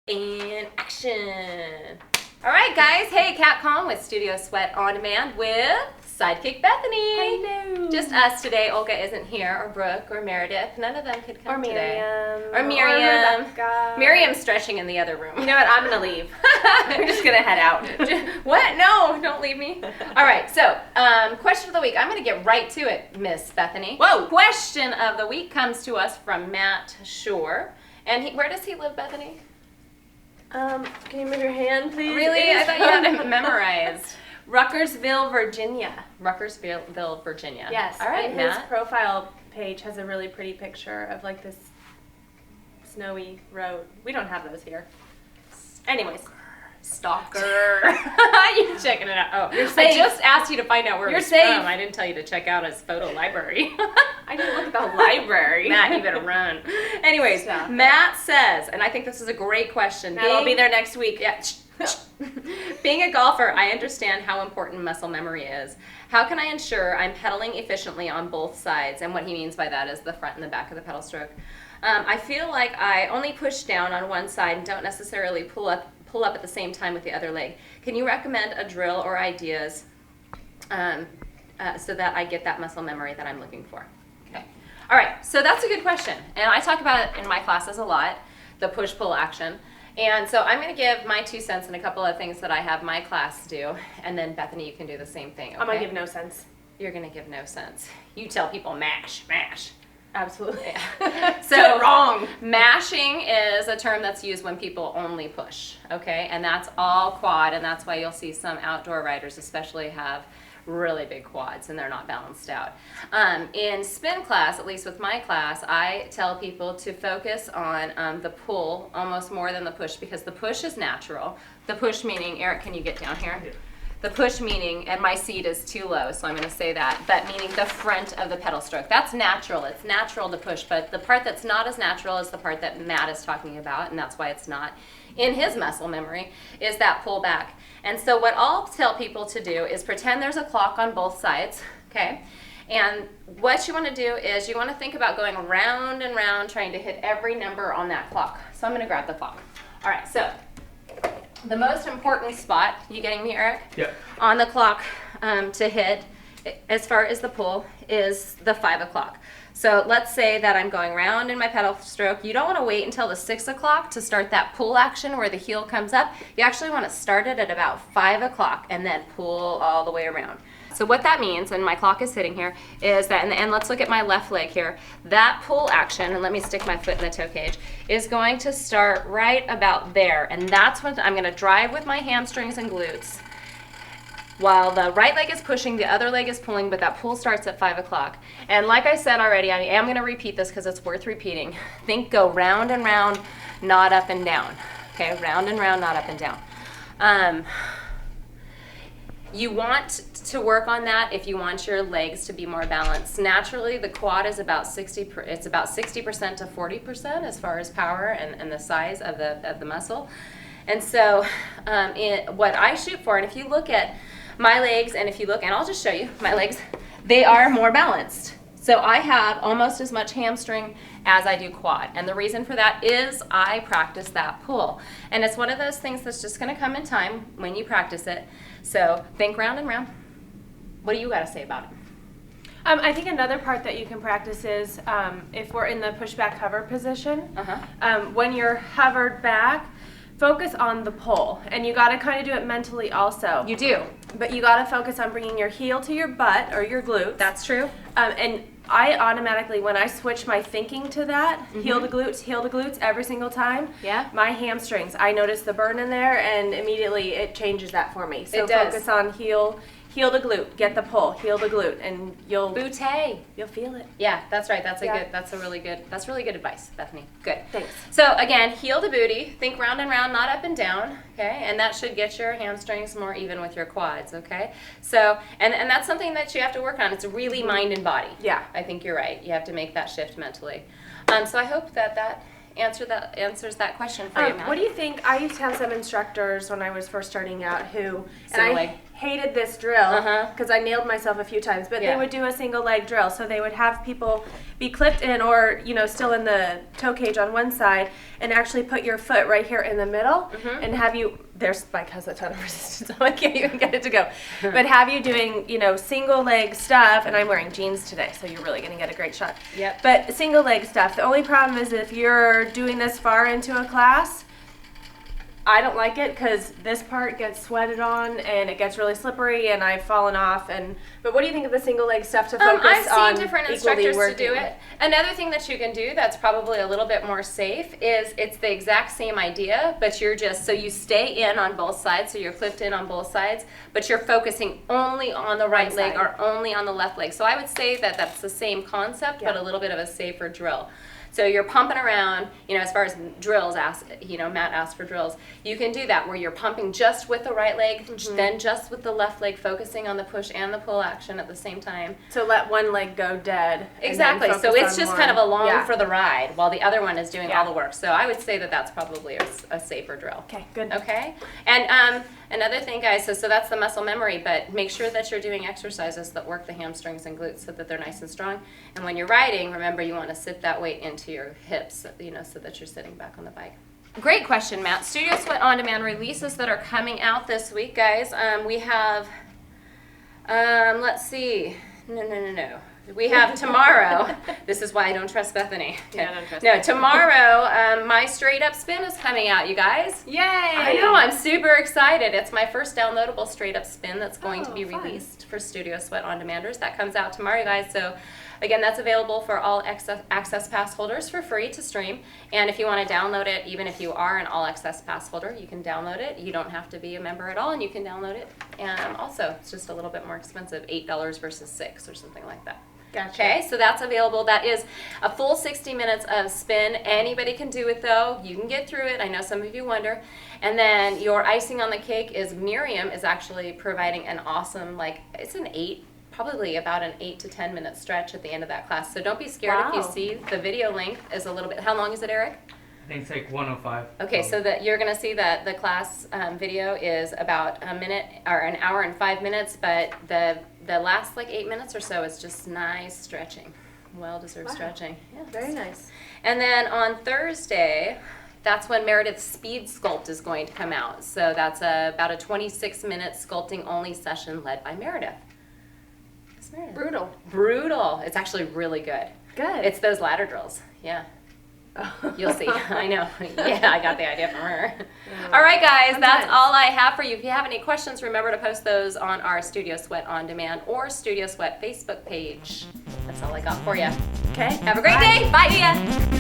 And action! Alright guys, hey, Kat Kong with Studio Sweat On Demand with Sidekick Bethany. Hello. Just us today. Olga isn't here, or Brooke, or Meredith. None of them could come today. Or Miriam. Or Rebecca. Miriam's stretching in the other room. You know what? I'm going to leave. We're just going to head out. What? No, don't leave me. Alright, so, question of the week. I'm going to get right to it, Miss Bethany. Whoa! Question of the week comes to us from Matt Shore. And where does he live, Bethany? Can you move your hand, please? Really? I thought you had it memorized. Ruckersville, Virginia. Ruckersville, Virginia. Yes. All right, and Matt. his profile page has a really pretty picture of like this snowy road. We don't have those here. Anyways. Stalker. You're checking it out. Oh, you're safe. I just asked you to find out where you're it's safe. from. I didn't tell you to check out his photo library. I didn't look at the library. Matt, you better run. Anyways, Stop. Matt says, and I think this is a great question. Matt, I'll be there next week. Yeah. Being a golfer, I understand how important muscle memory is. How can I ensure I'm pedaling efficiently on both sides? And what he means by that is the front and the back of the pedal stroke. I feel like I only push down on one side and don't necessarily pull up at the same time with the other leg. Can you recommend a drill or ideas so that I get that muscle memory that I'm looking for? Okay. All right, so that's a good question. And I talk about it in my classes a lot, the push-pull action. And so I'm going to give my 2 cents and a couple of things that I have my class do. And then Bethany, you can do the same thing, okay? I'm going to give no sense. You're going to give no sense. You tell people mash, mash. Absolutely. So wrong. Mashing is a term that's used when people only push, okay? And that's all quad, and that's why you'll see some outdoor riders especially have really big quads and they're not balanced out. In spin class, at least with my class, I tell people to focus on the pull almost more than the push, because the push is natural. The push meaning, Eric, can you get down here? The push meaning, and my seat is too low, so I'm going to say that, but meaning the front of the pedal stroke. That's natural. It's natural to push, but the part that's not as natural is the part that Matt is talking about, and that's why it's not in his muscle memory, is that pull back. And so what I'll tell people to do is pretend there's a clock on both sides, okay? And what you want to do is you want to think about going round and round, trying to hit every number on that clock. So I'm going to grab the clock. All right, so the most important spot, you getting me, Eric? Yep. On the clock to hit, as far as the pull, is the 5 o'clock. So let's say that I'm going round in my pedal stroke. You don't want to wait until the 6 o'clock to start that pull action where the heel comes up. You actually want to start it at about 5 o'clock and then pull all the way around. So what that means, and my clock is sitting here, is that, and let's look at my left leg here, that pull action, and let me stick my foot in the toe cage, is going to start right about there. And that's when I'm going to drive with my hamstrings and glutes. While the right leg is pushing, the other leg is pulling, but that pull starts at 5 o'clock. And like I said already, I am going to repeat this because it's worth repeating. Think go round and round, not up and down. Okay, round and round, not up and down. You want to work on that if you want your legs to be more balanced. Naturally, the quad is about 60% to 40% as far as power and the size of the muscle. And so what I shoot for, and if you look at my legs, and if you look, and I'll just show you my legs, they are more balanced. So I have almost as much hamstring as I do quad. And the reason for that is I practice that pull. And it's one of those things that's just going to come in time when you practice it. So think round and round. What do you got to say about it? I think another part that you can practice is if we're in the pushback hover position, when you're hovered back, focus on the pull. And you got to kind of do it mentally also. You do. But you got to focus on bringing your heel to your butt or your glutes. That's true. And I automatically, when I switch my thinking to that, heel to glutes every single time, my hamstrings, I notice the burn in there, and immediately it changes that for me. So focus on heel to glute, get the pull, heel to glute, and you'll feel it. Yeah, that's right. That's really good advice, Bethany. Good. Thanks. So again, heel to booty, think round and round, not up and down, okay? And that should get your hamstrings more even with your quads, okay? So, and that's something that you have to work on. It's really mind and body. Yeah. I think you're right. You have to make that shift mentally. So I hope that answers that question for you, Matt. What do you think? I used to have some instructors when I was first starting out who, Single leg. hated this drill because I nailed myself a few times, but they would do a single leg drill. So they would have people be clipped in or, still in the toe cage on one side and actually put your foot right here in the middle and have you, their spike has a ton of resistance, so I can't even get it to go. But have you doing, single leg stuff, and I'm wearing jeans today, so you're really going to get a great shot. Yep. But single leg stuff, the only problem is if you're doing this far into a class, I don't like it because this part gets sweated on and it gets really slippery and I've fallen off. But what do you think of the single leg stuff to focus on? I've seen different instructors to do it. Another thing that you can do that's probably a little bit more safe is it's the exact same idea, but you're just, so you stay in on both sides, so you're clipped in on both sides, but you're focusing only on the right leg or only on the left leg. So I would say that that's the same concept, but a little bit of a safer drill. So you're pumping around, as far as drills, Matt asked for drills. You can do that where you're pumping just with the right leg, then just with the left leg, focusing on the push and the pull action at the same time. So let one leg go dead. Exactly. So it's just kind of along for the ride while the other one is doing all the work. So I would say that that's probably a safer drill. Okay, good. Okay. And another thing, guys, so that's the muscle memory, but make sure that you're doing exercises that work the hamstrings and glutes so that they're nice and strong. And when you're riding, remember you want to sit that weight into your hips, so that you're sitting back on the bike. Great question, Matt. Studio Sweat On Demand releases that are coming out this week, guys. We have, let's see. No. We have tomorrow. This is why I don't trust Bethany. Okay. Yeah, I don't trust tomorrow, my straight up spin is coming out, you guys. Yay! I know, I'm super excited. It's my first downloadable straight up spin that's going to be released for Studio Sweat On Demanders. That comes out tomorrow, you guys. So again, that's available for all Access Pass holders for free to stream. And if you want to download it, even if you are an All Access Pass holder, you can download it. You don't have to be a member at all, and you can download it. And also, it's just a little bit more expensive, $8 versus $6 or something like that. Gotcha. Okay, so that's available. That is a full 60 minutes of spin. Anybody can do it, though. You can get through it. I know some of you wonder. And then your icing on the cake is Miriam is actually providing an awesome, it's probably about an 8 to 10 minute stretch at the end of that class. So don't be scared if you see the video length is a little bit. How long is it, Eric? I think it's like 105. Okay, so that you're going to see that the class video is about a minute or an hour and 5 minutes, but the last 8 minutes or so is just nice stretching, well-deserved stretching. Yeah, very nice. And then on Thursday, that's when Meredith's Speed Sculpt is going to come out. So that's about a 26-minute sculpting only session led by Meredith. It's Meredith. Brutal. It's actually really good. Good. It's those ladder drills. Yeah. You'll see. I know. Yeah, I got the idea from her. All right, guys, that's all I have for you. If you have any questions, remember to post those on our Studio Sweat On Demand or Studio Sweat Facebook page. That's all I got for you. Okay. Have a great day. Bye.